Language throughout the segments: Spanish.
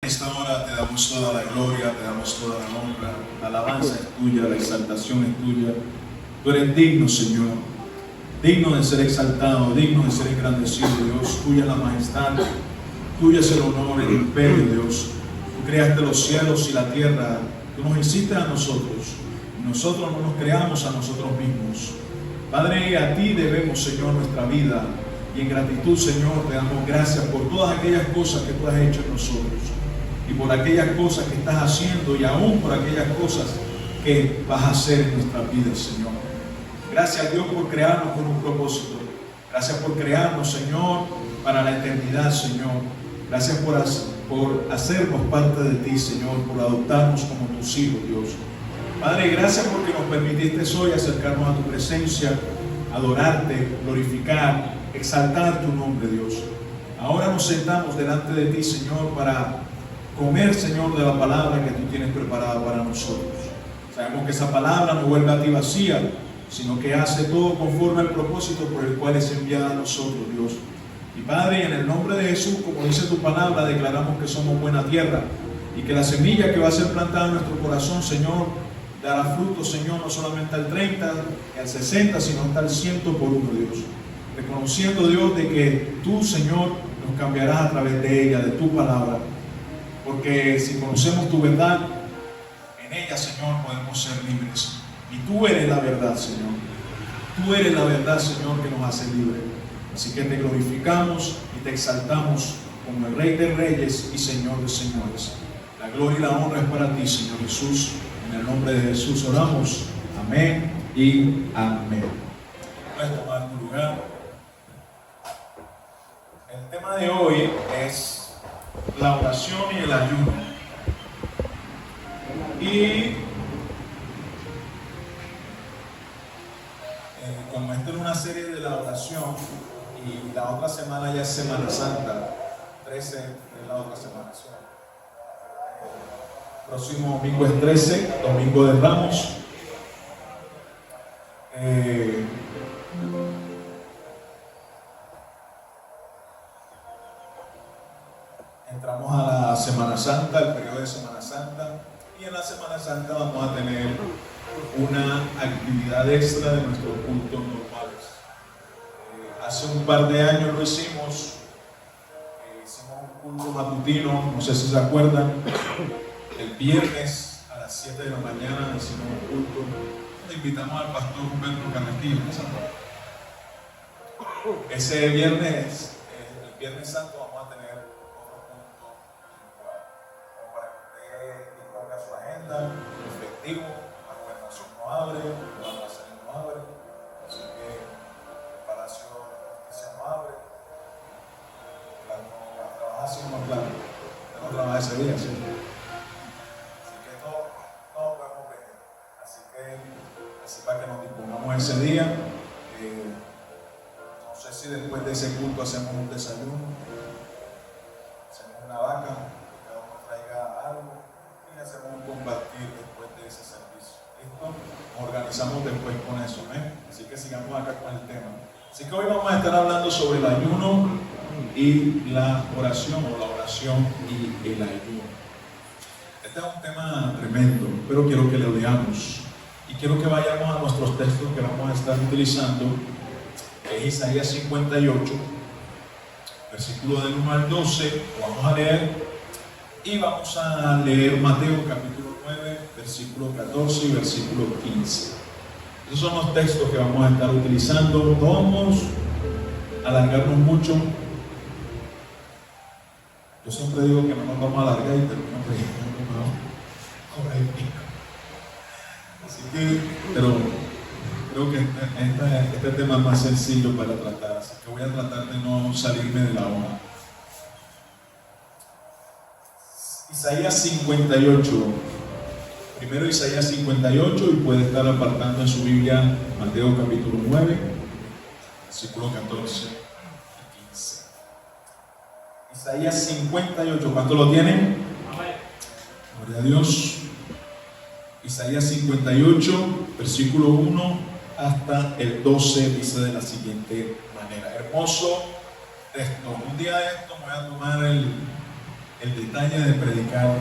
esta hora te damos toda la gloria, te damos toda la honra, la alabanza es tuya, la exaltación es tuya. Tú eres digno, Señor, digno de ser exaltado, digno de ser engrandecido, Dios. Tuya es la majestad, tuya es el honor, el imperio, Dios. Tú creaste los cielos y la tierra, tú nos hiciste a nosotros, y nosotros no nos creamos a nosotros mismos. Padre, a ti debemos, Señor, nuestra vida, y en gratitud, Señor, te damos gracias por todas aquellas cosas que tú has hecho en nosotros, y por aquellas cosas que estás haciendo, y aún por aquellas cosas que vas a hacer en nuestra vida, Señor. Gracias, Dios, por crearnos con un propósito. Gracias por crearnos, Señor, para la eternidad, Señor. Gracias por hacernos parte de ti, Señor, por adoptarnos como tus hijos, Dios. Padre, gracias porque nos permitiste hoy acercarnos a tu presencia, adorarte, glorificar, exaltar tu nombre, Dios. Ahora nos sentamos delante de ti, Señor, para comer, Señor, de la palabra que tú tienes preparada para nosotros. Sabemos que esa palabra no vuelve a ti vacía, sino que hace todo conforme al propósito por el cual es enviada a nosotros, Dios. Y Padre, en el nombre de Jesús, como dice tu palabra, declaramos que somos buena tierra y que la semilla que va a ser plantada en nuestro corazón, Señor, dará fruto, Señor, no solamente al 30, al 60, sino hasta al 100 por uno, Dios. Reconociendo, Dios, de que tú, Señor, nos cambiarás a través de ella, de tu palabra. Porque si conocemos tu verdad, en ella, Señor, podemos ser libres. Y tú eres la verdad, Señor. Tú eres la verdad, Señor, que nos hace libres. Así que te glorificamos y te exaltamos como el Rey de Reyes y Señor de Señores. La gloria y la honra es para ti, Señor Jesús. En el nombre de Jesús oramos. Amén y amén. Puedes tomar tu lugar. El tema de hoy es la oración y el ayuno. Y como esta es una serie de la oración y la otra semana ya es Semana Santa, 13 es la otra semana. Próximo domingo es 13, domingo de Ramos. Entramos a la Semana Santa, el periodo de Semana Santa, y en la Semana Santa vamos a tener una actividad extra de nuestros cultos normales. Hace un par de años lo hicimos un culto matutino, no sé si se acuerdan, el viernes a las 7 de la mañana hicimos un culto, le invitamos al pastor Humberto Carretillo. Ese viernes, el Viernes Santo, vamos a tener otro culto igual, como para que usted disponga su agenda, efectivo. La gobernación no abre, la almacén no abre, así que el Palacio de Justicia no abre, la trabajación no, claro, no trabaja ese día, ¿sí? Así que todo podemos venir, así para que nos dispongamos ese día. No sé si después de ese culto hacemos un desayuno, hacemos una vaca, que cada uno traiga algo y hacemos un compartir después de ese servicio. ¿Listo? Nos organizamos después con eso, ¿eh? Así que sigamos acá con el tema. Así que hoy vamos a estar hablando sobre el ayuno y la oración, o la oración y el ayuno. Este es un tema tremendo, pero quiero que lo leamos y quiero que vayamos a nuestros textos que vamos a estar utilizando. Es Isaías 58, versículo del 1 al 12, lo vamos a leer, y vamos a leer Mateo capítulo 9, versículo 14 y versículo 15. Esos son los textos que vamos a estar utilizando. No vamos a alargarnos mucho. Yo siempre digo que no nos vamos a alargar y terminamos con el pico. Así que, pero creo que este tema es más sencillo para tratar, así que voy a tratar de no salirme de la hoja. Isaías 58. Primero Isaías 58, y puede estar apartando en su Biblia Mateo capítulo 9, versículo 14 y 15. Isaías 58, ¿cuánto lo tienen? Gloria a Dios. Isaías 58, versículo 1 hasta el 12, dice de la siguiente manera. Hermoso texto. Un día de esto me voy a tomar el detalle de predicar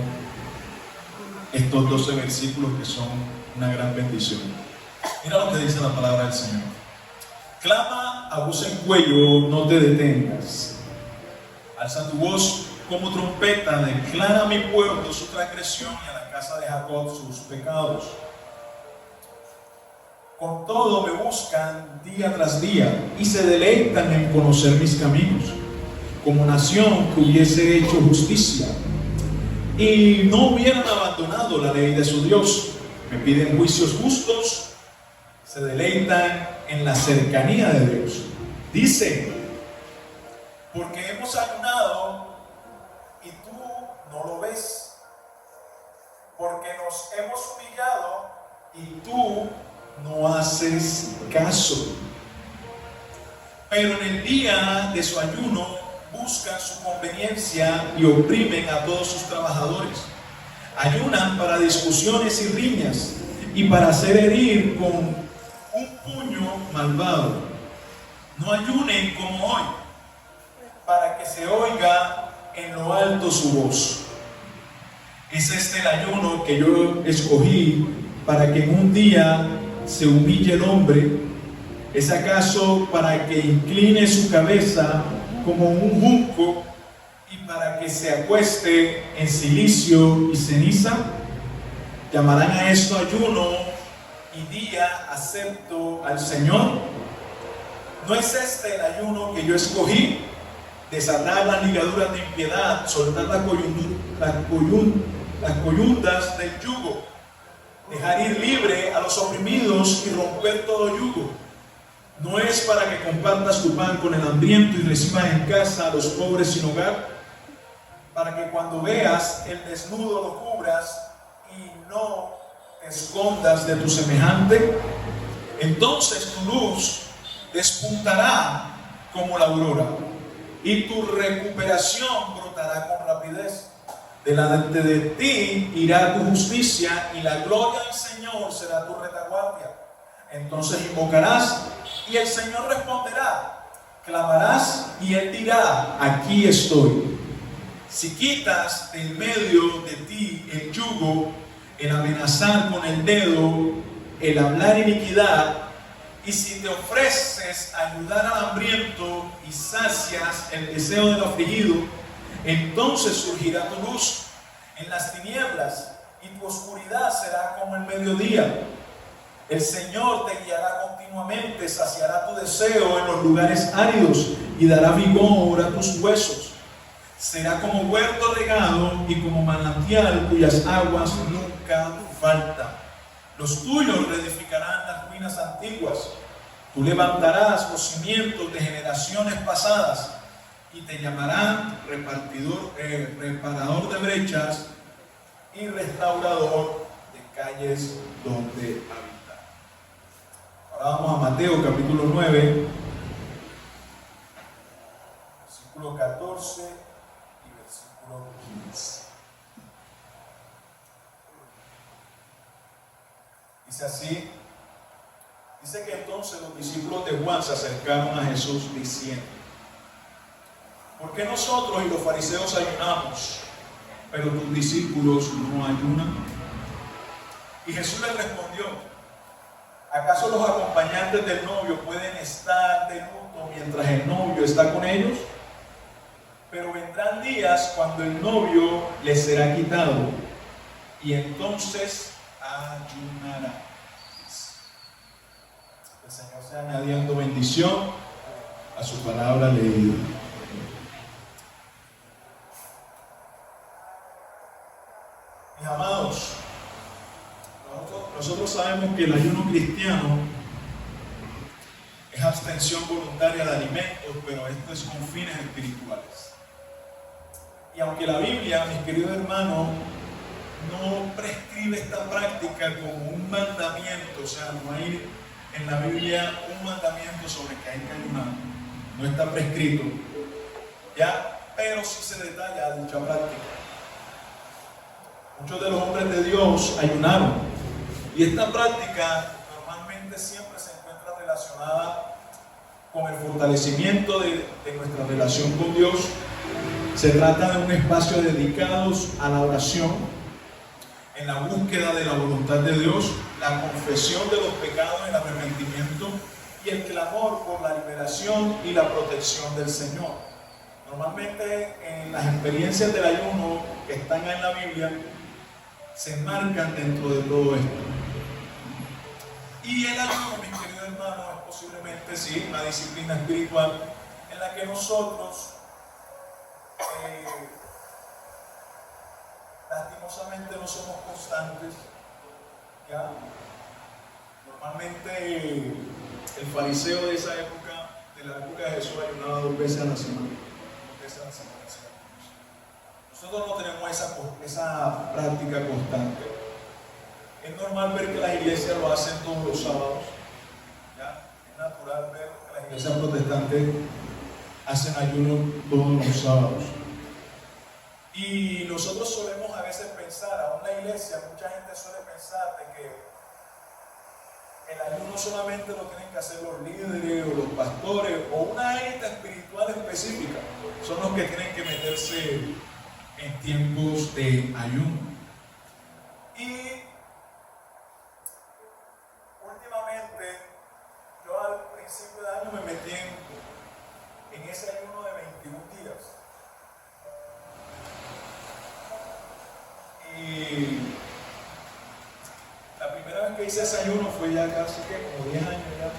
estos 12 versículos que son una gran bendición. Mira lo que dice la palabra del Señor. Clama a voz en cuello, no te detengas. Alza tu voz como trompeta, declara a mi pueblo su transgresión y a la casa de Jacob sus pecados. Con todo me buscan día tras día y se deleitan en conocer mis caminos, como nación que hubiese hecho justicia y no hubieran abandonado la ley de su Dios. Me piden juicios justos, se deleitan en la cercanía de Dios. Dice, porque hemos ayunado y tú no lo ves, porque nos hemos humillado y tú no haces caso. Pero en el día de su ayuno buscan su conveniencia y oprimen a todos sus trabajadores. Ayunan para discusiones y riñas y para hacer herir con un puño malvado. No ayunen como hoy, para que se oiga en lo alto su voz. Es este el ayuno que yo escogí, para que en un día se humille el hombre. ¿Es acaso para que incline su cabeza como un junco y para que se acueste en cilicio y ceniza? ¿Llamarán a esto ayuno y día acepto al Señor? ¿No es este el ayuno que yo escogí? Desatar las ligaduras de impiedad, soltar las coyundas del yugo, dejar ir libre a los oprimidos y romper todo yugo. ¿No es para que compartas tu pan con el hambriento y recibas en casa a los pobres sin hogar? Para que cuando veas el desnudo lo cubras y no te escondas de tu semejante. Entonces tu luz despuntará como la aurora y tu recuperación brotará con rapidez. Delante de ti irá tu justicia y la gloria del Señor será tu retaguardia. Entonces invocarás y el Señor responderá. Clamarás y Él dirá, aquí estoy. Si quitas de en medio de ti el yugo, el amenazar con el dedo, el hablar iniquidad, y si te ofreces a ayudar al hambriento y sacias el deseo del afligido, entonces surgirá tu luz en las tinieblas y tu oscuridad será como el mediodía. El Señor te guiará continuamente, saciará tu deseo en los lugares áridos y dará vigor a tus huesos. Será como huerto regado y como manantial cuyas aguas nunca faltan. Los tuyos reedificarán las ruinas antiguas. Tú levantarás los cimientos de generaciones pasadas y te llamarán reparador de brechas y restaurador de calles donde habitar. Ahora vamos a Mateo capítulo 9, versículo 14 y versículo 15. Dice así. Dice que entonces los discípulos de Juan se acercaron a Jesús diciendo: ¿por qué nosotros y los fariseos ayunamos, pero tus discípulos no ayunan? Y Jesús les respondió: ¿acaso los acompañantes del novio pueden estar de luto mientras el novio está con ellos? Pero vendrán días cuando el novio les será quitado y entonces ayunará. El Señor sea añadiendo bendición a su palabra leída. Mis amados, nosotros sabemos que el ayuno cristiano es abstención voluntaria de alimentos, pero esto es con fines espirituales. Y aunque la Biblia, mis queridos hermanos, no prescribe esta práctica como un mandamiento, o sea, no hay en la Biblia un mandamiento sobre que hay que ayunar, no está prescrito, ¿ya? Pero sí se detalla dicha práctica. Muchos de los hombres de Dios ayunaron, y esta práctica normalmente siempre se encuentra relacionada con el fortalecimiento de nuestra relación con Dios, Se trata de un espacio dedicado a la oración, en la búsqueda de la voluntad de Dios, la confesión de los pecados, el arrepentimiento y el clamor por la liberación y la protección del Señor. Normalmente en las experiencias del ayuno que están en la Biblia se enmarcan dentro de todo esto. Y el ayuno, mis queridos hermanos, es posiblemente sí una disciplina espiritual en la que nosotros lastimosamente no somos constantes, ¿ya? Normalmente el fariseo de esa época, de la época de Jesús, ayunaba 2 veces a la semana. 2 veces a la semana. Nosotros no tenemos esa práctica constante. Es normal ver que las iglesias lo hacen todos los sábados, ¿ya? Es natural ver que las iglesias protestantes hacen ayuno todos los sábados. Y nosotros solemos a veces pensar, aún la iglesia, mucha gente suele pensar de que el ayuno solamente lo tienen que hacer los líderes o los pastores o una élite espiritual específica. Son los que tienen que meterse en tiempos de ayuno. Y últimamente, yo al principio de año me metí en ese ayuno de 21 días. Y la primera vez que hice ese ayuno fue ya casi que como 10 años ya.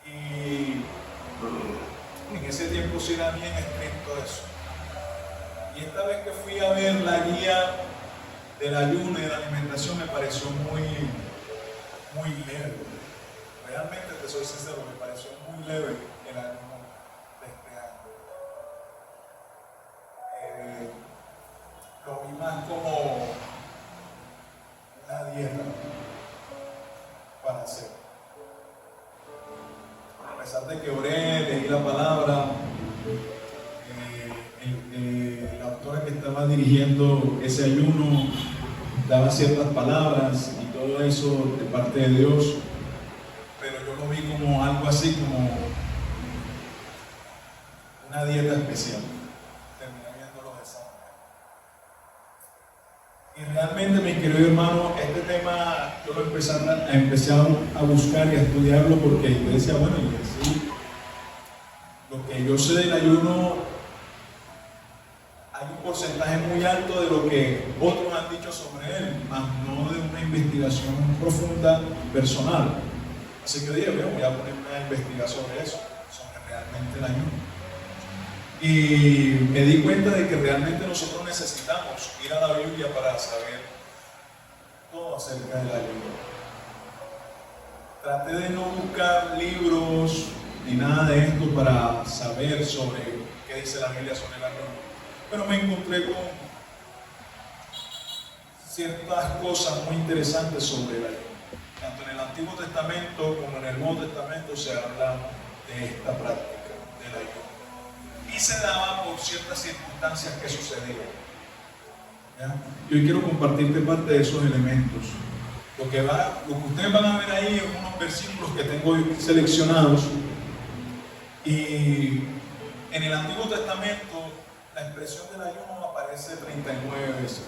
Y en ese tiempo sí era bien estricto eso. Y esta vez que fui a ver la guía del ayuno y de la alimentación me pareció muy leve. Realmente, te soy sincero, me pareció muy leve el ayuno de este año. Lo vi más como una dieta para hacer. A pesar de que oré, leí la palabra, la autora que estaba dirigiendo ese ayuno daba ciertas palabras y todo eso de parte de Dios, pero yo lo vi como algo así como una dieta especial. Terminé viéndolo de esa manera. Y realmente, mis queridos hermanos, este tema yo lo empecé a buscar y a estudiarlo porque yo decía, bueno, y sí, lo que yo sé del ayuno, hay un porcentaje muy alto de lo que otros han dicho sobre él, mas no de una investigación profunda personal. Así que dije, voy a poner una investigación sobre eso, sobre realmente el ayuno. Y me di cuenta de que realmente nosotros necesitamos ir a la Biblia para saber todo acerca del ayuno. Traté de no buscar libros ni nada de esto para saber sobre qué dice la Biblia sobre el ayuno. Pero me encontré con ciertas cosas muy interesantes sobre el ayuno. Tanto en el Antiguo Testamento como en el Nuevo Testamento se habla de esta práctica del ayuno. Y se daba por ciertas circunstancias que sucedían. ¿Ya? Yo quiero compartirte parte de esos elementos. Lo que ustedes van a ver ahí en unos versículos que tengo seleccionados. Y en el Antiguo Testamento la expresión del ayuno aparece 39 veces.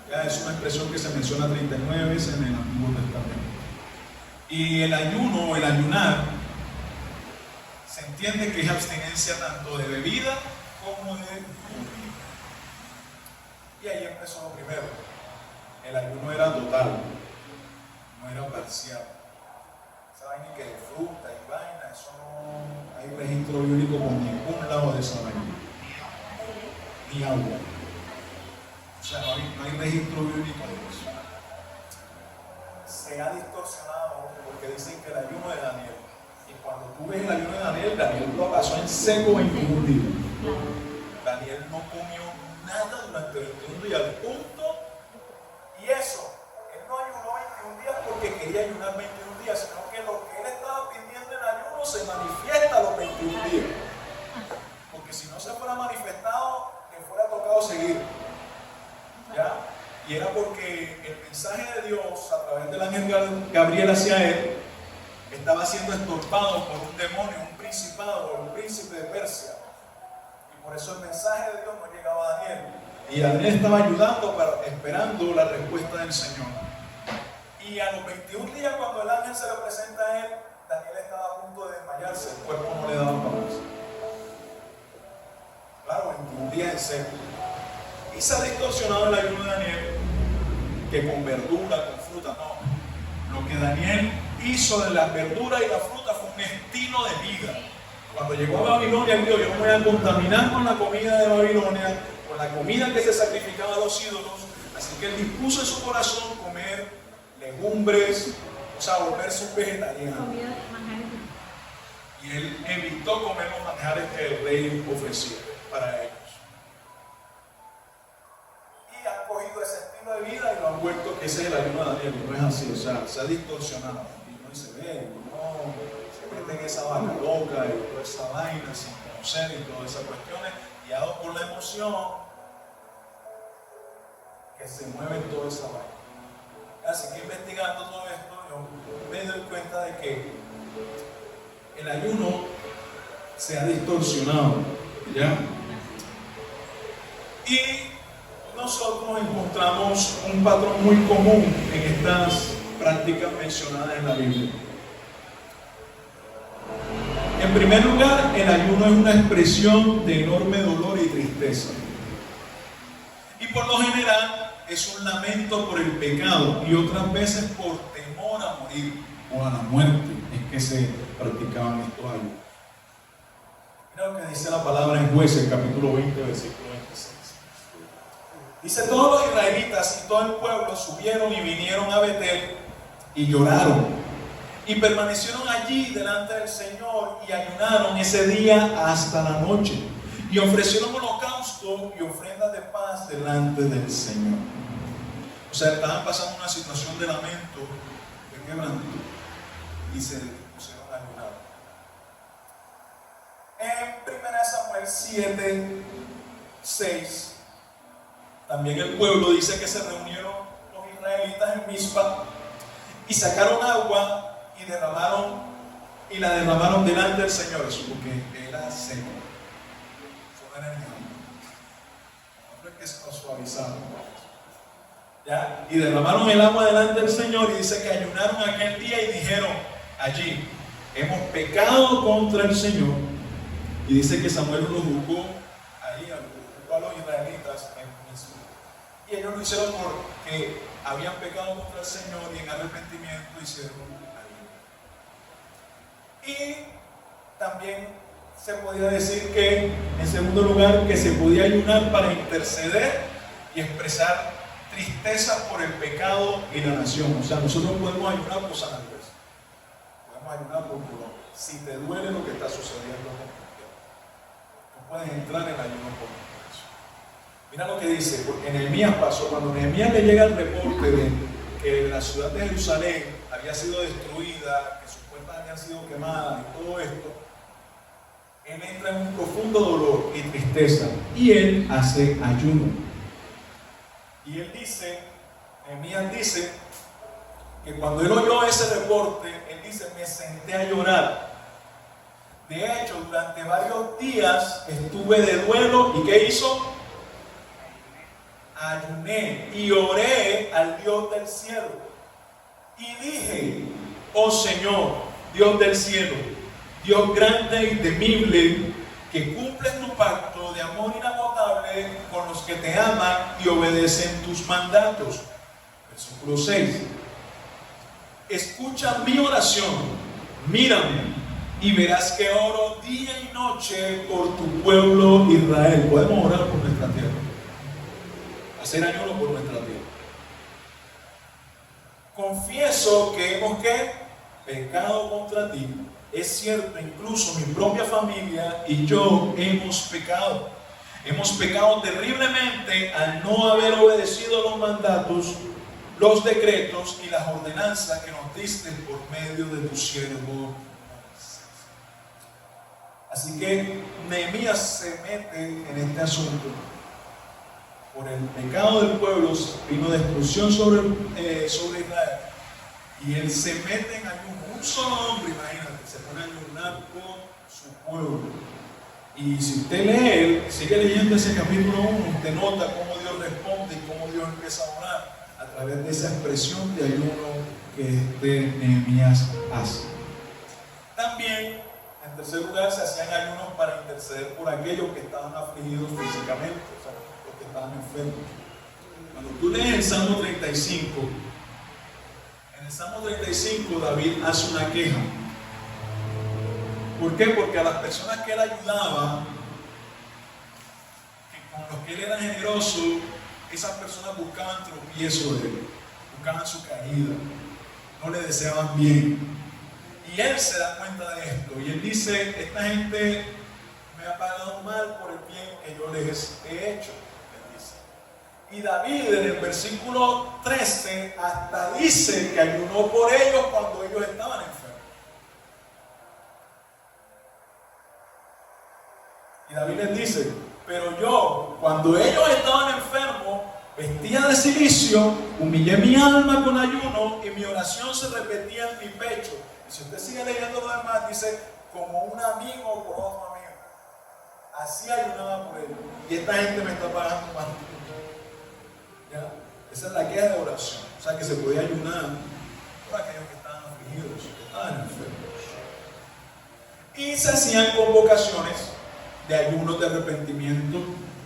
Ya es una expresión que se menciona 39 veces en el Antiguo Testamento. Y el ayuno o el ayunar se entiende que es abstinencia tanto de bebida como de comida. Y ahí empezó lo primero. El ayuno era total, no era parcial. Saben que de fruta y vaina, eso no hay registro bíblico por ningún lado de esa vaina. Ni agua. O sea, no hay registro bíblico de eso. Se ha distorsionado porque dicen que el ayuno de Daniel, y cuando tú ves el ayuno de Daniel, Daniel lo pasó en seco 21 días. Daniel no comió nada durante 21 días, al punto, y eso, él no ayunó 21 días porque quería ayunar 21 días, sino que lo que él estaba pidiendo en ayuno se manifiesta a los 21 días. Porque si no se fuera manifestado, le fuera tocado seguir. ¿Ya? Y era porque el mensaje de Dios a través del ángel Gabriel hacia él estaba siendo estorbado por un demonio, un príncipe principado, el príncipe de Persia. Y por eso el mensaje de Dios no llegaba a Daniel. Y Daniel estaba ayudando, esperando la respuesta del Señor. Y a los 21 días, cuando el ángel se le presenta a él, Daniel estaba a punto de desmayarse, el cuerpo no le daba para más. Claro, 21 días en serio. Y se ha distorsionado el ayuno de Daniel, que con verdura, con fruta, no. Lo que Daniel hizo de la verdura y la fruta fue un estilo de vida. Cuando llegó a Babilonia, él dijo: yo no me voy a contaminar con la comida de Babilonia, con la comida que se sacrificaba a los ídolos. Así que él dispuso en su corazón comer legumbres, o sea, volverse un vegetariano. Y él evitó comer los manjares que el rey ofrecía para ellos. Y han cogido ese estilo de vida y lo han vuelto que ese es el ayuno de Daniel. Y no es así, o sea, se ha distorsionado. Y no se ve, no, se mete en esa vaca loca y toda esa vaina sin conocer y todas esas cuestiones, guiados por la emoción, que se mueve toda esa vaina. Así que investigando todo esto, yo me doy cuenta de que el ayuno se ha distorsionado, ¿ya? Y nosotros encontramos un patrón muy común en estas prácticas mencionadas en la Biblia. En primer lugar, el ayuno es una expresión de enorme dolor y tristeza. Y por lo general es un lamento por el pecado y otras veces por temor a morir o a la muerte. Es que se practicaban estos ayunos. Mira lo que dice la palabra en Jueces, capítulo 20, versículo 26. Dice: todos los israelitas y todo el pueblo subieron y vinieron a Betel y lloraron y permanecieron allí delante del Señor y ayunaron ese día hasta la noche y ofrecieron holocausto y ofrendas de paz delante del Señor. O sea, estaban pasando una situación de lamento, de quebranto, y se pusieron a ayunar. En 1 Samuel 7, 6, también el pueblo dice que se reunieron los israelitas en Mizpa y sacaron agua y la derramaron delante del Señor. Eso porque era seco. Eso no era el agua. No es que se suavizaron. ¿Ya? Y derramaron el agua delante del Señor, y dice que ayunaron aquel día y dijeron allí: hemos pecado contra el Señor. Y dice que Samuel los juzgó ahí, juzgó a los israelitas en Mizpa. Y ellos lo hicieron porque habían pecado contra el Señor y en arrepentimiento hicieron ayuno. Y también se podía decir que, en segundo lugar, que se podía ayunar para interceder y expresar tristeza por el pecado y la nación. O sea, nosotros podemos ayunar por San Andrés, podemos ayunar por Colombia. Si te duele lo que está sucediendo, tú puedes entrar en ayuno por eso. Mira lo que dice, porque Nehemías pasó, cuando Nehemías le llega el reporte de que la ciudad de Jerusalén había sido destruida, que sus puertas habían sido quemadas y todo esto, él entra en un profundo dolor y tristeza y él hace ayuno. Y él dice, Nehemías dice, que cuando él oyó ese reporte, él dice: me senté a llorar. De hecho, durante varios días estuve de duelo. ¿Y qué hizo? Ayuné y oré al Dios del cielo. Y dije: oh Señor, Dios del cielo, Dios grande y temible, que cumples tu pacto de amor inagotable con los que te aman y obedecen tus mandatos. Versículo 6. Escucha mi oración, mírame, y verás que oro día y noche por tu pueblo Israel. Podemos orar por nuestra tierra, hacer ayuno por nuestra tierra. Confieso que hemos pecado contra ti. Es cierto, incluso mi propia familia y yo hemos pecado. Hemos pecado terriblemente al no haber obedecido los mandatos, los decretos y las ordenanzas que nos diste por medio de tu siervo. Así que Nehemías se mete en este asunto. Por el pecado del pueblo vino destrucción sobre Israel. Y él se mete en ayuno. Un solo hombre, imagínate, se pone a ayunar por su pueblo. Y si usted lee, sigue leyendo ese capítulo 1, usted nota cómo Dios responde y cómo Dios empieza a orar a través de esa expresión de ayuno que Nehemías hace. También, en tercer lugar, se hacían ayunos para interceder por aquellos que estaban afligidos físicamente, o sea, los que estaban enfermos. Cuando tú lees el Salmo 35, en el Salmo 35 David hace una queja. ¿Por qué? Porque a las personas que él ayudaba, que con los que él era generoso, esas personas buscaban tropiezo de él, buscaban su caída, no le deseaban bien. Y él se da cuenta de esto y él dice: esta gente me ha pagado mal por el bien que yo les he hecho. Y David en el versículo 13 hasta dice que ayunó por ellos cuando ellos estaban enfermos. Y David les dice: pero yo, cuando ellos estaban enfermos, vestía de cilicio, humillé mi alma con ayuno y mi oración se repetía en mi pecho. Y si usted sigue leyendo lo demás, dice: como un amigo por otro amigo. Así ayunaba por ellos. Y esta gente me está pagando mal. ¿Ya? Esa es la queja de oración. O sea que se podía ayunar por aquellos que estaban afligidos, que estaban enfermos. Y se hacían convocaciones de ayunos de arrepentimiento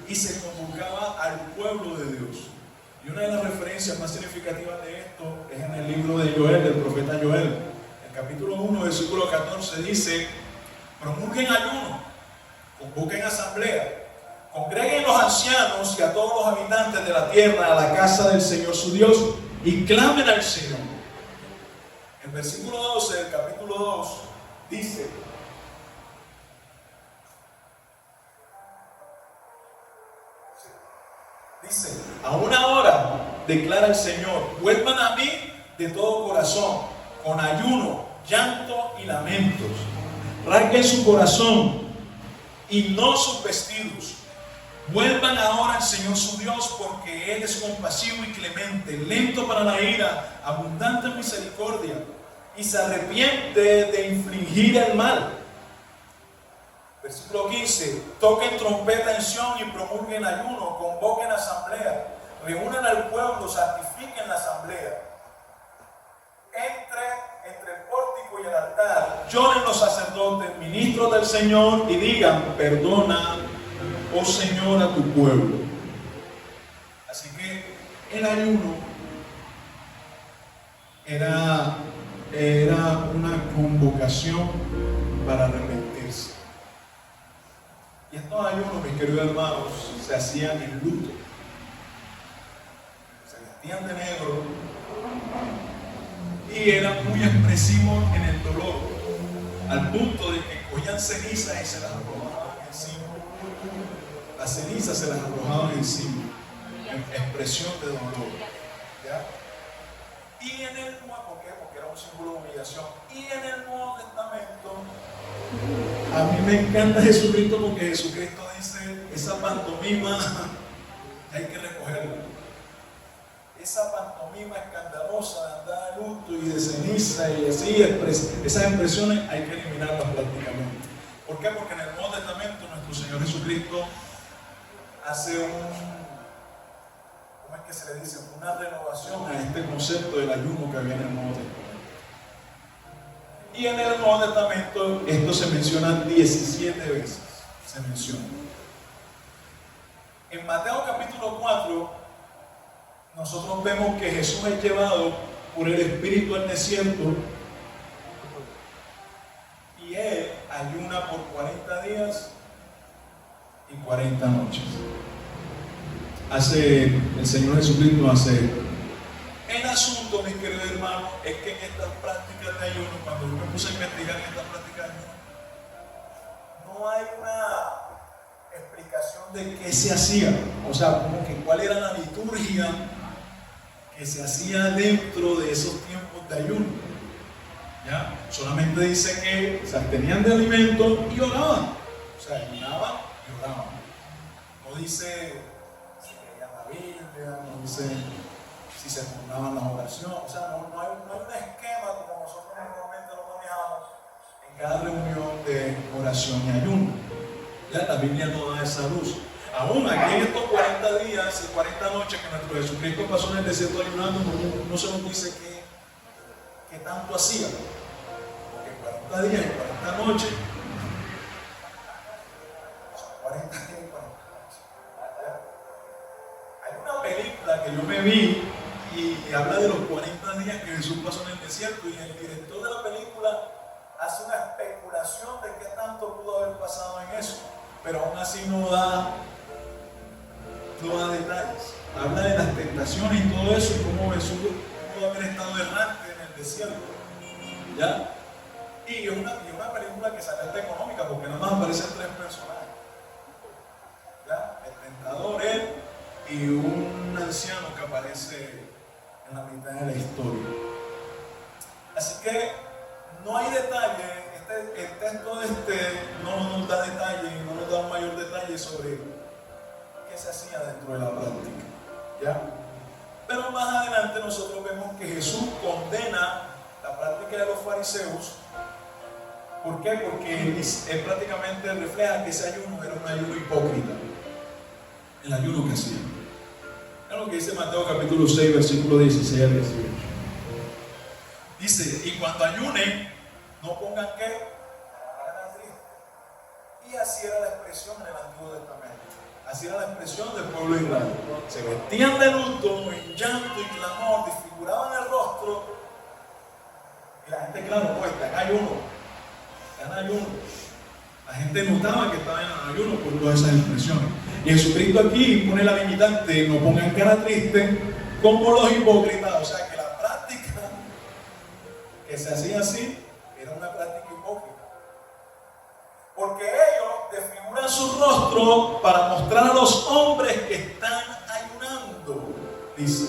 y se convocaba al pueblo de Dios. Y una de las referencias más significativas de esto es en el libro de Joel, del profeta Joel. El capítulo 1, versículo 14 dice: promulguen ayuno, convoquen asamblea, congreguen los ancianos y a todos los habitantes de la tierra a la casa del Señor su Dios y clamen al Señor. El versículo 12 del capítulo 2 dice: a una hora, declara el Señor, vuelvan a mí de todo corazón, con ayuno, llanto y lamentos. Rasguen su corazón y no sus vestidos. Vuelvan ahora al Señor su Dios, porque Él es compasivo y clemente, lento para la ira, abundante en misericordia, y se arrepiente de infligir el mal. Versículo 15: toquen trompeta en Sión y promulguen ayuno, convoquen asamblea, reúnan al pueblo, santifiquen la asamblea. Entre el pórtico y el altar lloren los sacerdotes, ministros del Señor, y digan: perdona, oh Señor, a tu pueblo. Así que el ayuno era una convocación para arrepentirse. Y estos ayunos, mis queridos hermanos, se hacían en luto. Se vestían de negro y eran muy expresivos en el dolor, al punto de que cogían cenizas y se las arrojaban encima. Las cenizas se las arrojaban encima, en expresión de dolor. ¿Ya? Y en el Nuevo, ¿por qué? Porque era un símbolo de humillación. Y en el Nuevo Testamento, a mí me encanta Jesucristo, porque Jesucristo dice: esa pantomima hay que recogerla. Esa pantomima escandalosa de andar de luto y de ceniza y así, esas expresiones hay que eliminarlas prácticamente. ¿Por qué? Porque en el Nuevo Testamento nuestro Señor Jesucristo hace ¿cómo es que se le dice? Una renovación a este concepto del ayuno que había en el Nuevo Testamento. Y en el Nuevo Testamento esto se menciona 17 veces. Se menciona. En Mateo capítulo 4, nosotros vemos que Jesús es llevado por el Espíritu al desierto y Él ayuna por 40 días y 40 noches. El Señor Jesucristo hace esto. El asunto, mis queridos hermanos, es que en estas prácticas de ayuno, cuando yo me puse a investigar en estas prácticas de ayuno, no hay una explicación de qué se hacía, o sea, como que cuál era la liturgia que se hacía dentro de esos tiempos de ayuno. ¿Ya? Solamente dice que se abstenían de alimentos y oraban, o sea, ayunaban y oraban. No dice si leían la Biblia, no dice si se turnaban las oraciones, o sea, no hay un esquema como nosotros normalmente lo manejamos, en cada reunión de oración y ayuno. Ya la Biblia no da esa luz. Aún aquí en estos 40 días y 40 noches que nuestro Jesucristo pasó en el desierto ayunando, no se nos dice que tanto hacía. Porque 40 días y 40 noches, 40 días y 40 noches. Hay una película que yo me vi y habla de los 40 días que Jesús pasó en el desierto, y el director de la película hace una especulación de qué tanto pudo haber pasado en eso, pero aún así no da detalles. Habla de las tentaciones y todo eso, y cómo Jesús pudo haber estado errante en el desierto. ¿Ya? Y es una película que sale hasta económica, porque nada más aparecen 3 personajes. ¿Ya? El tentador, él y un anciano que aparece en la mitad de la historia. Así que no hay detalle, el texto no nos da detalle y no nos da un mayor detalle sobre qué se hacía dentro de la práctica. ¿Ya? Pero más adelante nosotros vemos que Jesús condena la práctica de los fariseos. ¿Por qué? Porque él prácticamente refleja que ese ayuno era un ayuno hipócrita, el ayuno que hacían. Es lo que dice Mateo capítulo 6, versículo 16 al 18. Dice, y cuando ayunen, no pongan qué, cara triste. Y así era la expresión en el Antiguo Testamento. Así era la expresión del pueblo de Israel. Se vestían de luto, en llanto y clamor, desfiguraban el rostro. Y la gente, claro, no, está en ayuno. Está en ayuno. La gente notaba que estaba en ayuno por todas esas expresiones. Y Jesucristo aquí pone la limitante, no pongan cara triste como los hipócritas. O sea que la práctica que se hacía así era una práctica hipócrita. Porque ellos desfiguran su rostro para mostrar a los hombres que están ayunando, dice.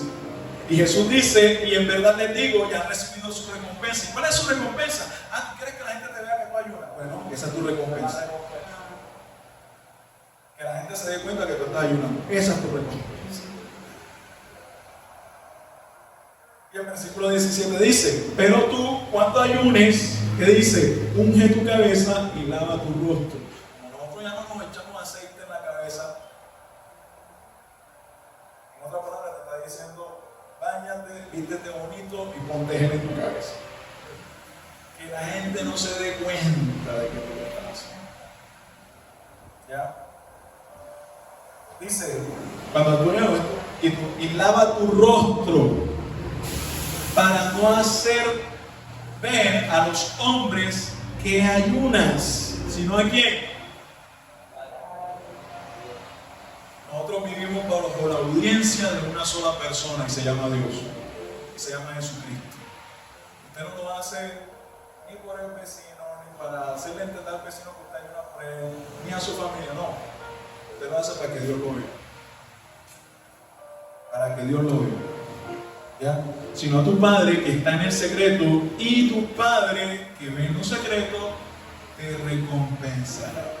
Y Jesús dice, y en verdad les digo, ya han recibido su recompensa. ¿Y cuál es su recompensa? ¿Tú quieres que la gente te vea que tú ayunas? Bueno, esa es tu recompensa. Que la gente se dé cuenta que tú estás ayunando. Esa es tu recompensa. Y el versículo 17 dice, pero tú, cuando ayunes, ¿qué dice? Unge tu cabeza y lava tu rostro. Como nosotros ya no nos echamos aceite en la cabeza, en otra palabra te está diciendo, báñate, vístete bonito y ponte gel en tu cabeza. Que la gente no se dé cuenta de que tú lo estás haciendo. ¿Ya? Dice, cuando tú hagas esto, y lava tu rostro, para no hacer ver a los hombres que ayunas, sino a quién. Nosotros vivimos bajo la audiencia de una sola persona, y se llama Dios, y se llama Jesucristo. Usted no lo hace ni por el vecino, ni para hacerle entender al vecino que usted ayuna por él, ni a su familia, no. Usted lo hace para que Dios lo vea. Para que Dios lo vea. ¿Ya? Sino a tu Padre que está en el secreto, y tu Padre que ve en lo secreto te recompensará.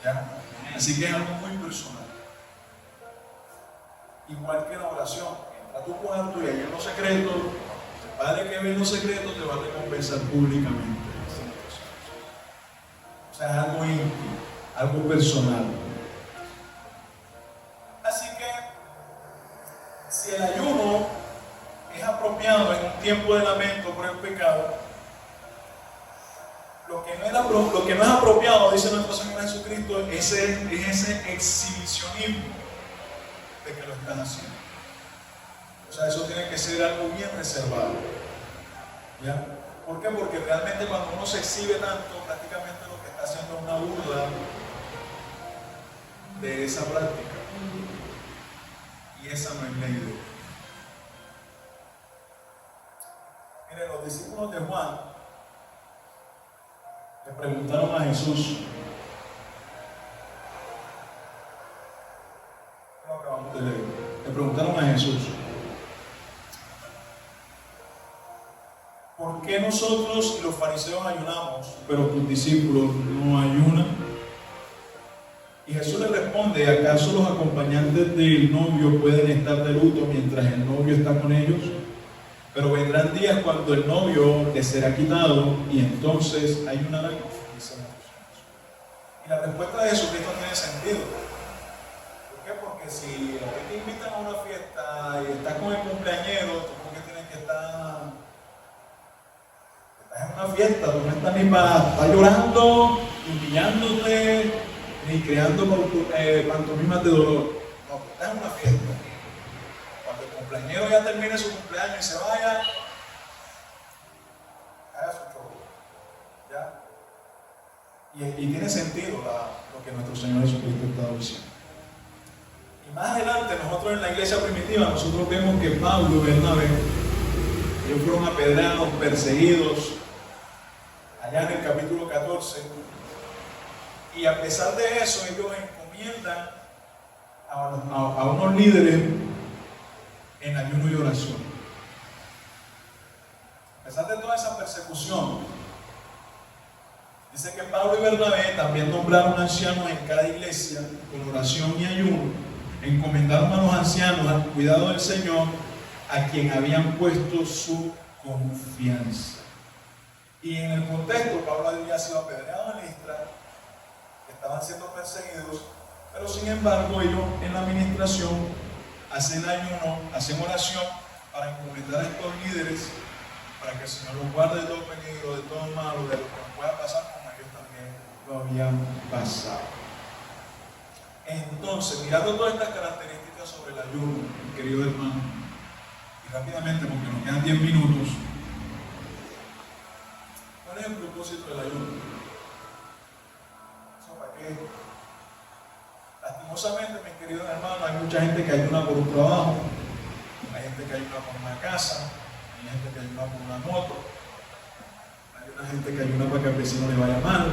¿Ya? Así que es algo muy personal. Igual que la oración, entra a tu cuarto y ahí en lo secreto, el Padre que ve en lo secreto te va a recompensar públicamente. O sea, es algo íntimo, algo personal. Así que si el ayuno es apropiado en un tiempo de lamento por el pecado, lo que no es apropiado, dice nuestro Señor Jesucristo, es ese exhibicionismo de que lo están haciendo. O sea, eso tiene que ser algo bien reservado. ¿Ya? ¿Por qué? Porque realmente cuando uno se exhibe tanto, prácticamente lo que está haciendo es una burla de esa práctica. Y esa no es ley de Dios. Miren, los discípulos de Juan le preguntaron a Jesús, lo acabamos de leer, le preguntaron a Jesús, ¿por qué nosotros y los fariseos ayunamos, pero tus discípulos no ayunan? Y Jesús le responde, ¿acaso los acompañantes del novio pueden estar de luto mientras el novio está con ellos? Pero vendrán días cuando el novio le será quitado y entonces ayunarán. Y la respuesta de Jesucristo tiene sentido. ¿Por qué? Porque si hoy te invitan a una fiesta y estás con el cumpleañero, tú porque tienes que estar en una fiesta, tú no estás ni para estar llorando, humillándote, ni creando pantomimas de dolor. No, tú estás en una fiesta. Cuando el cumpleañero ya termine su cumpleaños y se vaya, haga su show. ¿Ya? Y tiene sentido lo que nuestro Señor Jesucristo está diciendo. Y más adelante, nosotros en la iglesia primitiva, nosotros vemos que Pablo y Bernabé, ellos fueron apedreados, perseguidos, allá en el capítulo 14, y a pesar de eso, ellos encomiendan a unos líderes en ayuno y oración. A pesar de toda esa persecución, dice que Pablo y Bernabé también nombraron ancianos en cada iglesia con oración y ayuno. Encomendaron a los ancianos al cuidado del Señor, a quien habían puesto su confianza. Y en el contexto, Pablo había sido apedreado en Listra, estaban siendo perseguidos, pero sin embargo ellos en la administración hacen ayuno, hacen oración para encomendar a estos líderes, para que el Señor los guarde de todo peligro, de todo malo, de lo que nos pueda pasar, como ellos también lo habían pasado. Entonces, mirando todas estas características sobre el ayuno, querido hermano, y rápidamente porque nos quedan 10 minutos, ¿cuál es el propósito del ayuno? ¿Eso para qué? Lastimosamente, mis queridos hermanos, hay mucha gente que ayuna por un trabajo, hay gente que ayuna por una casa, hay gente que ayuna por una moto, hay una gente que ayuna para que al vecino le vaya mal,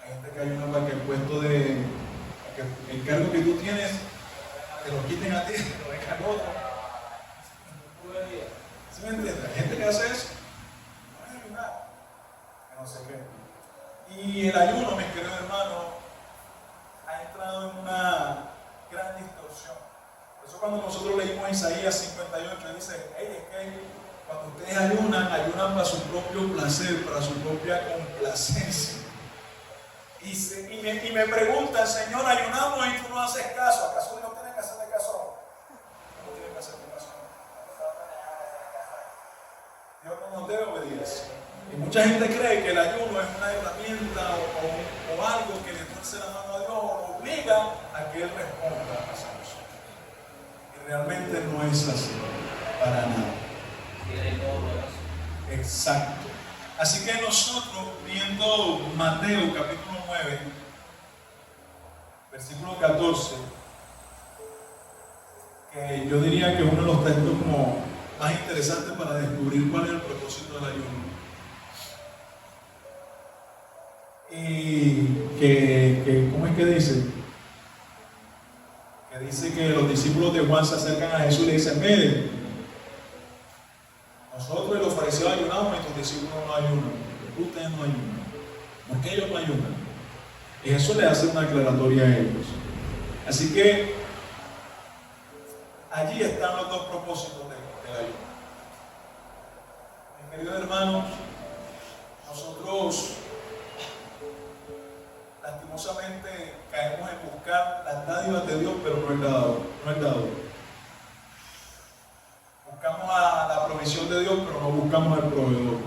hay gente que ayuna para que el puesto para que el cargo que tú tienes te lo quiten a ti, te lo dejen al otro. ¿Sí me entiendes? Hay gente que hace eso, no es ayunar, que no sé qué. Y el ayuno, mis queridos hermanos, ha entrado en una gran distorsión. Por eso cuando nosotros leímos Isaías 58, dice, hey, es que cuando ustedes ayunan para su propio placer, para su propia complacencia. Y me preguntan, Señor, ayunamos y tú no haces caso. ¿Acaso Dios tiene que hacerle caso? No tiene que hacerle caso. Dios no nos debe obedecer. Y mucha gente cree que el ayuno es una herramienta o algo que le fuerce la mano a Dios o lo obliga a que Él responda a esa cosa. Y realmente no es así, para nada. Exacto. Así que nosotros, viendo Mateo capítulo 9, versículo 14, que yo diría que es uno de los textos como más interesantes para descubrir cuál es el propósito del ayuno. Y ¿cómo es que dice? Que dice que los discípulos de Juan se acercan a Jesús y le dicen, mire, nosotros los fariseos ayunamos y tus discípulos no ayunan. ¿Por qué ustedes no ayunan? ¿Por qué ellos no ayunan? Y Jesús le hace una aclaratoria a ellos. Así que allí están los dos propósitos del ayuno. Mis queridos hermanos, nosotros lastimosamente caemos en buscar las dádivas de Dios, pero no el dador. Buscamos a la provisión de Dios, pero no buscamos al proveedor.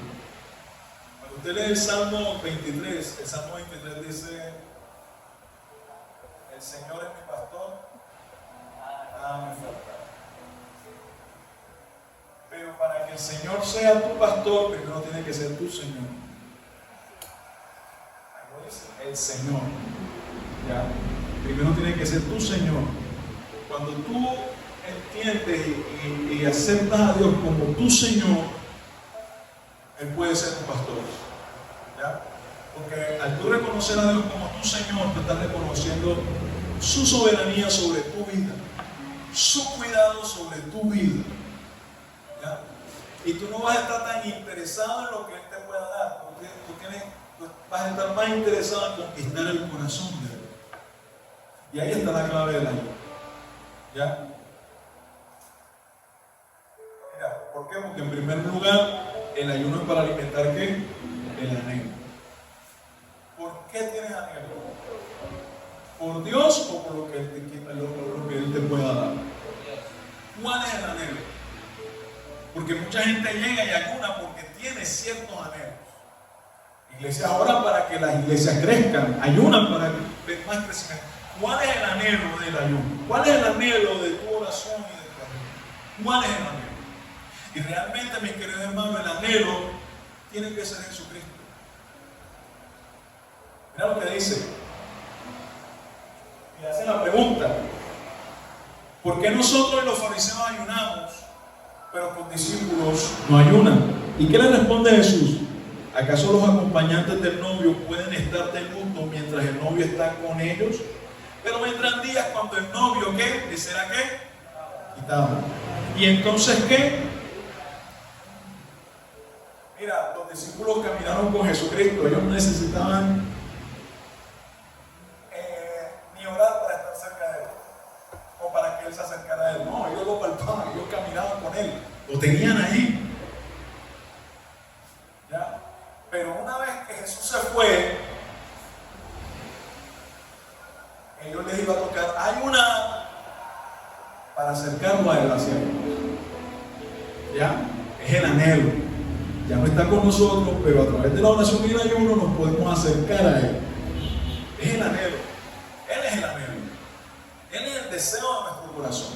Cuando usted lee el Salmo 23, el Salmo 23 dice, el Señor es mi pastor, nada me faltará. Pero para que el Señor sea tu pastor, primero tiene que ser tu Señor. El Señor, ¿ya? Primero tiene que ser tu Señor. Cuando tú entiendes y aceptas a Dios como tu Señor, Él puede ser tu pastor, ¿ya? Porque al tú reconocer a Dios como tu Señor, te estás reconociendo su soberanía sobre tu vida, su cuidado sobre tu vida, ¿ya? Y tú no vas a estar tan interesado en lo que Él te pueda dar, porque tú vas a estar más interesado en conquistar el corazón de Él. Y ahí está la clave del ayuno, ¿ya? El ayuno es para alimentar ¿qué? El anhelo. ¿Por qué tienes anhelo? ¿Por Dios o por lo que Él te pueda dar? ¿Cuál es el anhelo? Porque mucha gente llega y ayuna porque tiene ciertos anhelos. Iglesias ahora para que las iglesias crezcan, ayunan para ver más crecimiento. ¿Cuál es el anhelo del ayuno? ¿Cuál es el anhelo de tu oración y de tu ayuno? ¿Cuál es el anhelo? Y realmente, mis queridos hermanos, el anhelo tiene que ser Jesucristo. Mira lo que dice. Y hace la pregunta: ¿por qué nosotros y los fariseos ayunamos, pero con discípulos no ayunan? ¿Y qué le responde Jesús? ¿Acaso los acompañantes del novio pueden estar de luto mientras el novio está con ellos? Pero vendrán días cuando el novio, ¿qué? ¿Le será qué? Quitado. ¿Y entonces qué? Mira, los discípulos caminaron con Jesucristo. Ellos no necesitaban ni orar para estar cerca de Él, o para que Él se acercara a Él. No, ellos lo palpaban, ellos caminaban con Él. Lo tenían ahí. ¿Ya? Pero una vez que Jesús se fue, ellos les iba a tocar ayunar para acercarlo a Él hacia Él. ¿Ya? Es el anhelo. Ya no está con nosotros, pero a través de la oración y el ayuno nos podemos acercar a Él. Es el anhelo. Él es el anhelo. Él es el deseo de nuestro corazón.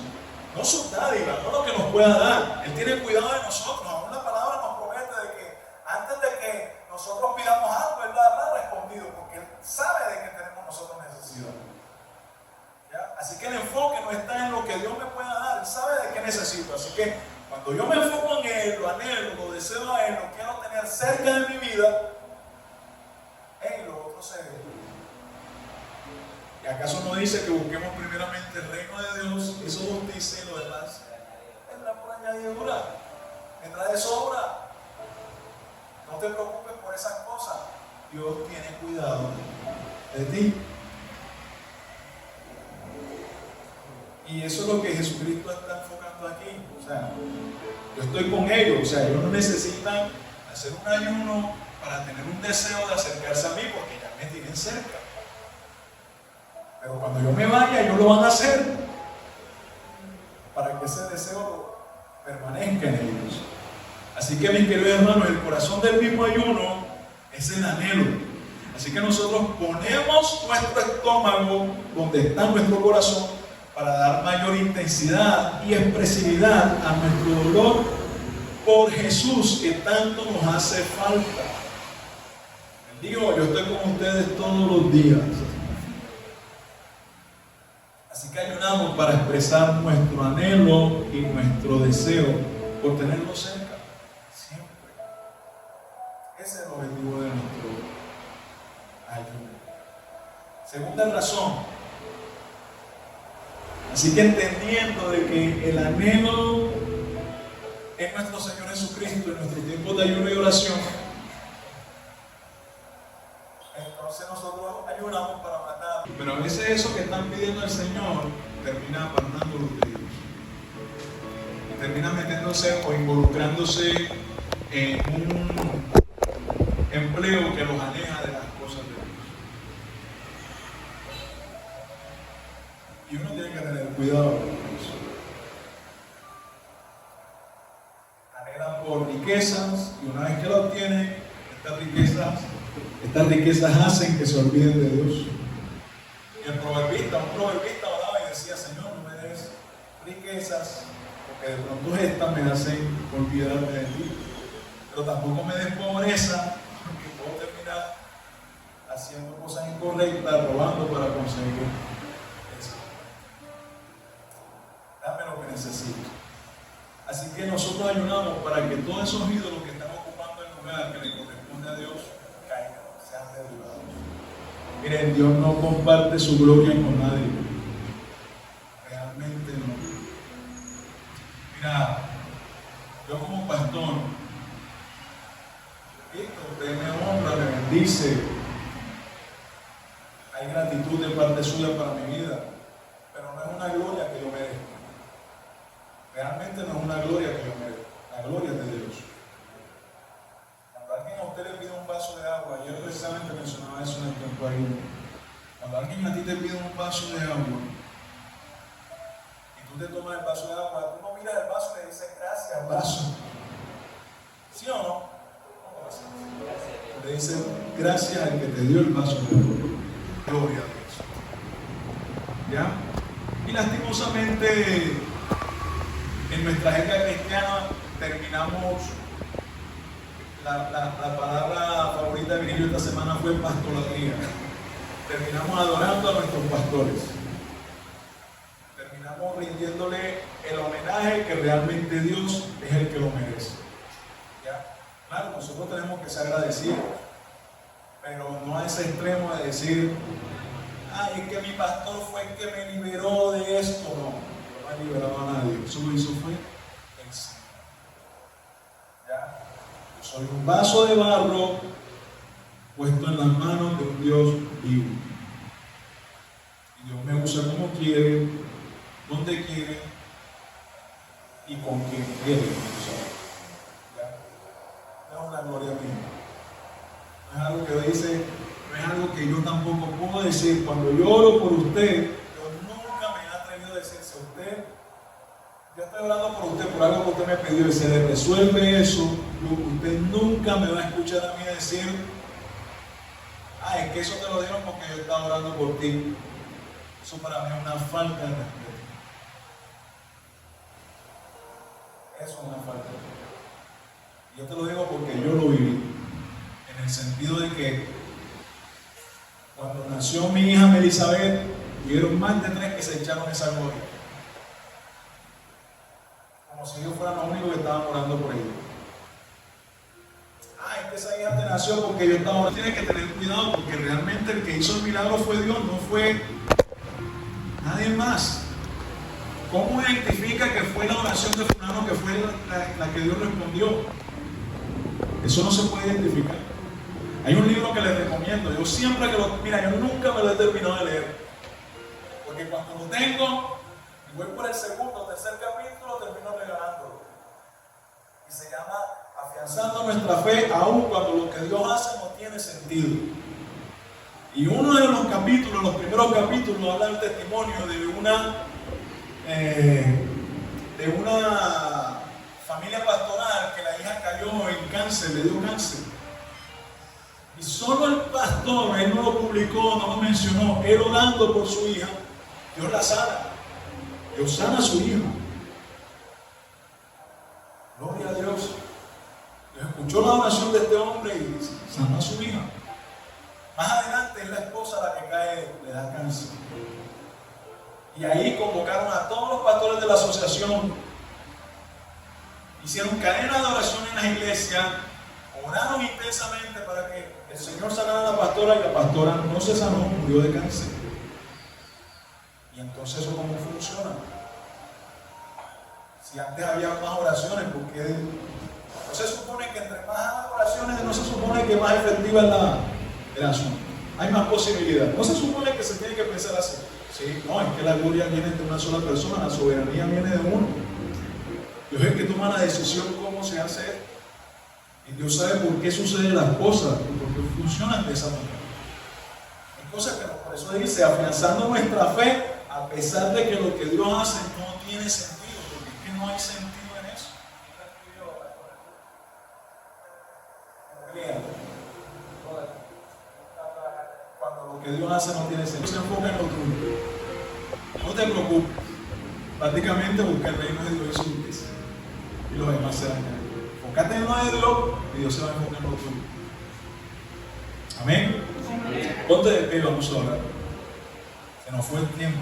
No sus dádivas, no lo que nos pueda dar. Él tiene cuidado de nosotros. Aún la palabra nos promete de que antes de que nosotros pidamos algo, Él lo habrá respondido, porque Él sabe de que tenemos nosotros necesidad. ¿Ya? Así que el enfoque no está en lo que Dios me pueda dar. Él sabe de qué necesito. Así que cuando yo me enfoco en Él, lo anhelo, lo deseo a Él, lo quiero tener cerca de mi vida, lo otro se ve. ¿Y acaso no dice que busquemos primeramente el reino de Dios y su justicia y lo demás vendrá por añadidura? Vendrá de sobra. No te preocupes por esas cosas. Dios tiene cuidado de ti. Y eso es lo que Jesucristo está enfocando aquí. O sea, yo estoy con ellos. O sea, ellos no necesitan hacer un ayuno para tener un deseo de acercarse a mí, porque ya me tienen cerca. Pero cuando yo me vaya, ellos lo van a hacer para que ese deseo permanezca en ellos. Así que, mis queridos hermanos, el corazón del mismo ayuno es el anhelo. Así que nosotros ponemos nuestro estómago donde está nuestro corazón para dar mayor intensidad y expresividad a nuestro dolor por Jesús, que tanto nos hace falta. Él dijo: yo estoy con ustedes todos los días. Así que ayunamos para expresar nuestro anhelo y nuestro deseo por tenerlo cerca, siempre. Ese es el objetivo de nuestro ayuno. Segunda razón. Así que entendiendo de que el anhelo es nuestro Señor Jesucristo en nuestro tiempo de ayuno y oración, entonces nosotros ayunamos para matar. Pero a veces eso que están pidiendo al Señor termina apartando los pedidos. Y termina metiéndose o involucrándose en un empleo que los aleja de las cosas de Dios. Y uno tiene que tener cuidado con eso. Anhelan por riquezas, y una vez que lo obtienen, estas riquezas hacen que se olviden de Dios. Y un proverbista hablaba y decía: Señor, no me des riquezas, porque de pronto estas me hacen olvidarme de ti. Pero tampoco me des pobreza, porque puedo terminar haciendo cosas incorrectas, robando para conseguir eso. Dame lo que necesito. Así que nosotros ayunamos para que todos esos ídolos que están ocupando el lugar que le corresponde a Dios caigan, sean derribados. Miren, Dios no comparte su gloria con nadie. Realmente no. Mira, yo como pastor, usted me honra, me bendice. Hay gratitud de parte suya para mi vida, pero no es una gloria que yo merezco. Realmente no es una gloria que yo merezco. La gloria es de Dios. Niño, a ti te piden un vaso de agua y tú te tomas el vaso de agua, tú no miras el vaso y le dices gracias, vaso. ¿Sí o no? Le dices gracias al que te dio el vaso de agua. Gloria a Dios. ¿Ya? Y lastimosamente en nuestra época cristiana terminamos, la palabra favorita de Virgilio esta semana fue pastolatría. Terminamos adorando a nuestros pastores. Terminamos rindiéndole el homenaje que realmente Dios es el que lo merece. ¿Ya? Claro, nosotros tenemos que ser agradecidos, pero no a ese extremo de decir, ay, es que mi pastor fue el que me liberó de esto. No, no ha liberado a nadie. Eso lo hizo fue el Señor. ¿Ya? Yo soy un vaso de barro puesto en las manos de un Dios vivo. Y Dios me usa como quiere, donde quiere y con quien quiere. ¿Ya? No es una gloria mía. No es algo que dice, no es algo que yo tampoco puedo decir. Cuando yo oro por usted, yo nunca me he atrevido a decirse a usted, yo estoy orando por usted, por algo que usted me pidió y se le resuelve eso. Usted nunca me va a escuchar a mí decir, ah, es que eso te lo dieron porque yo estaba orando por ti. Eso para mí es una falta de respeto. Eso es una falta de respeto. Yo te lo digo porque yo lo viví. En el sentido de que cuando nació mi hija Melizabeth, hubieron más de 3 que se echaron esa gloria. Como si ellos fueran los únicos que estaban orando por ella. Ah, es que esa hija te nació porque yo estaba orando. Tienes que tener cuidado porque realmente el que hizo el milagro fue Dios, no fue nadie más. ¿Cómo identifica que fue la oración de fulano que fue la que Dios respondió? Eso no se puede identificar. Hay un libro que les recomiendo. Yo siempre que mira, yo nunca me lo he terminado de leer. Porque cuando lo tengo, y voy por el segundo o tercer capítulo, termino regalándolo. Y se llama Afianzando nuestra fe, aun cuando lo que Dios hace no tiene sentido. Y uno de los capítulos, los primeros capítulos, habla del testimonio de una familia pastoral que la hija cayó en cáncer, le dio cáncer. Y solo el pastor, él no lo publicó, no lo mencionó, él orando por su hija, Dios la sana. Dios sana a su hija. Gloria a Dios. Dios escuchó la oración de este hombre y sanó a su hija. Más adelante es la esposa la que cae, le da cáncer. Y ahí convocaron a todos los pastores de la asociación. Hicieron cadena de oración en las iglesias. Oraron intensamente para que el Señor sanara a la pastora y la pastora no se sanó, murió de cáncer. Y entonces eso cómo funciona. Si antes había más oraciones, ¿por qué? No se supone que entre más oraciones no se supone que más efectiva es el asunto. Hay más posibilidad. No se supone que se tiene que pensar así. Sí, no, es que la gloria viene de una sola persona, la soberanía viene de uno. Dios es el que toma la decisión cómo se hace esto. Y Dios sabe por qué suceden las cosas y por qué funcionan de esa manera. Hay cosas que por eso dice, afianzando nuestra fe, a pesar de que lo que Dios hace no tiene sentido, porque es que no hay sentido en eso. Cuando lo que Dios hace no tiene sentido, se enfoca en lo tuyo. No te preocupes. Prácticamente busca el reino de Dios y su justicia. Y los demás serán añadidos. Enfócate en lo de Dios y Dios se va a enfocar en lo tuyo. Amén. Ponte de pie, vamos a orar. Se nos fue el tiempo.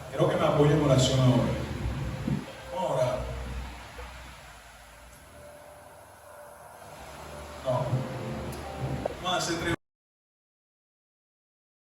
Quiero que me apoyen en oración ahora.